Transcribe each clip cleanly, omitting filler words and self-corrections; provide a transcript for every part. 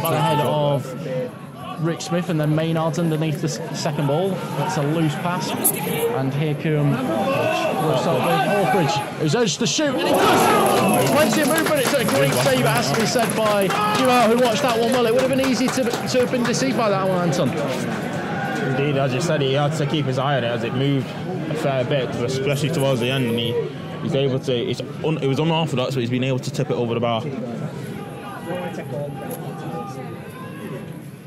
intercepted by the head of Rick Smith, and then Maynard's underneath the second ball. That's a loose pass, and here come Ōkridge, who's urged to shoot, and he does! Plenty of movement. It's a great save, it has to be said by Jimmo, who watched that one well. It would have been easy to have been deceived by that one, Anton. Indeed, as you said, he had to keep his eye on it as it moved a fair bit, especially towards the end, and he's able to. It was unorthodox, but he's been able to tip it over the bar.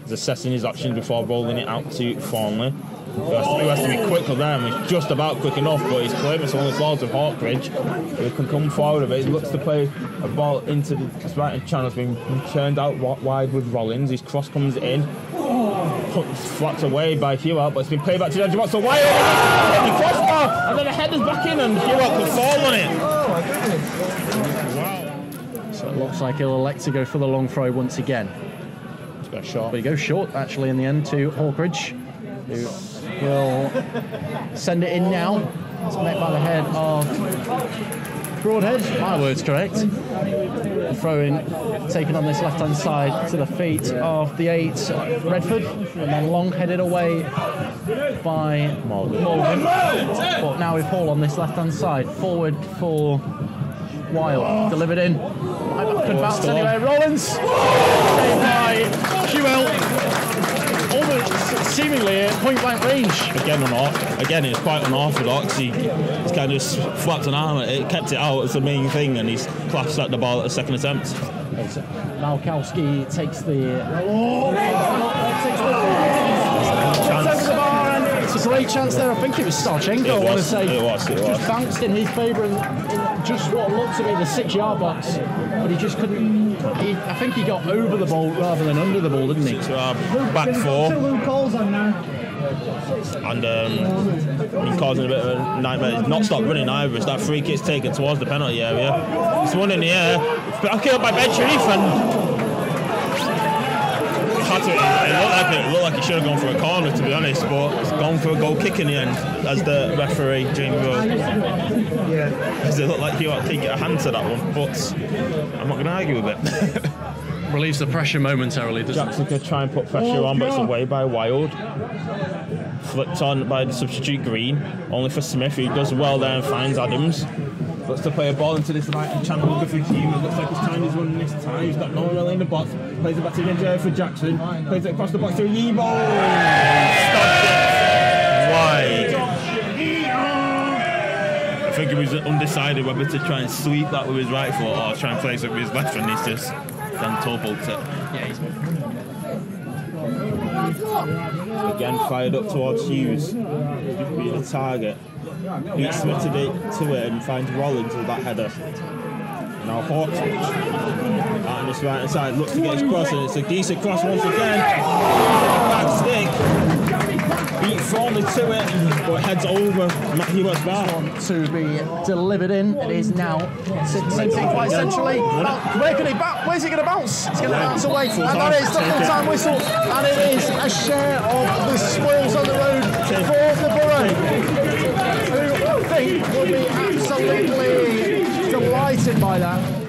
He's assessing his options before rolling it out to 𝗦𝗀𝘀𝘀𝗲𝗀𝗀𝗀. Who has to be quick for them. He's just about quick enough, but his clearance only falls with 𝗦𝗀𝘀𝘀𝗀𝗀, who can come forward a bit. He looks to play a ball into the right-hand channel. It's been turned out wide with Rollins. His cross comes in, flapped away by 𝗬𝗏𝗀𝗀𝗀𝗀, but it's been played back to the edge of the box. So Wyatt, and he crossbar, and then the header's back in, and 𝗬𝗏𝗀𝗀𝗀𝗀 can fall on it. Oh my goodness! Wow. So it looks like he'll elect to go for the long throw once again. It's got a shot. But he goes short actually in the end to 𝗦𝗀𝗀𝗀𝗀𝗀, who will send it in now. It's met by the head of Broadhead. My word's correct. The throw-in taken on this left-hand side to the feet of the 8, Redford, and then long headed away by Morgan. But now with Hall on this left-hand side, forward for Wild, delivered in. Could bounce anyway. Rollins, saved by 𝗬𝗏𝗀𝗀𝗀𝗀, almost seemingly at point-blank range. Again, it's quite unorthodox. He's kind of flapped an arm at it, kept it out. It's the main thing, and he's clasped at the ball at the second attempt. 𝗦𝗀𝗀𝗀𝗀𝗀 takes the bar, and it's a great chance there. I think it was Starchenko, I want to say. It was. Just bounced in his favour in just what looked to be the 6-yard box, but he just couldn't. I think he got over the ball rather than under the ball, didn't he? Back 4. And he's causing a bit of a nightmare. He's not stopped running either. It's that free kick's taken towards the penalty area. It's one in the air. Back up by 𝗦𝗀𝗀𝗀𝗀𝗀, and it looked like he should have gone for a corner, to be honest, but it's gone for a goal kick in the end, as the referee, Jamie Rowe. Yeah. Because it looked like he ought to take a hand to that one, but I'm not going to argue with it. Relieves the pressure momentarily, doesn't Jackson could try and put pressure on, but it's away by Wild. Flipped on by the substitute Green, only for Smith, who does well there and finds Adams. Looks to play a ball into this right-hand channel with the team. It looks like his time is running this time. He's got no one really in the box. Plays it back to the end for Jackson. Plays it across the box to 𝗬𝗏𝗀𝗀𝗀𝗀𝗀. Stopped it wide. I think he was undecided whether to try and sweep that with his right foot or try and place it with his left, and he's just then toe-bolted it. Yeah, he's again fired up towards Hughes. Being a target. Beats Smith to it and finds Rollins with that header. Now 𝗦𝗀𝗀𝗀𝗀𝗀, out on this right hand side, looks to get his cross, and it's a decent cross once again. Back stick. Beat firmly to it, but it heads over 𝗦𝗀𝗀𝗀𝗀𝗀's bar. To be delivered in. It is now sitting quite centrally. Where can he bounce? Where's he going to bounce? It's going to bounce away. And that is the full-time whistle. And it is a share of the spoils on the road for the Borough, who I think will be absolutely delighted by that.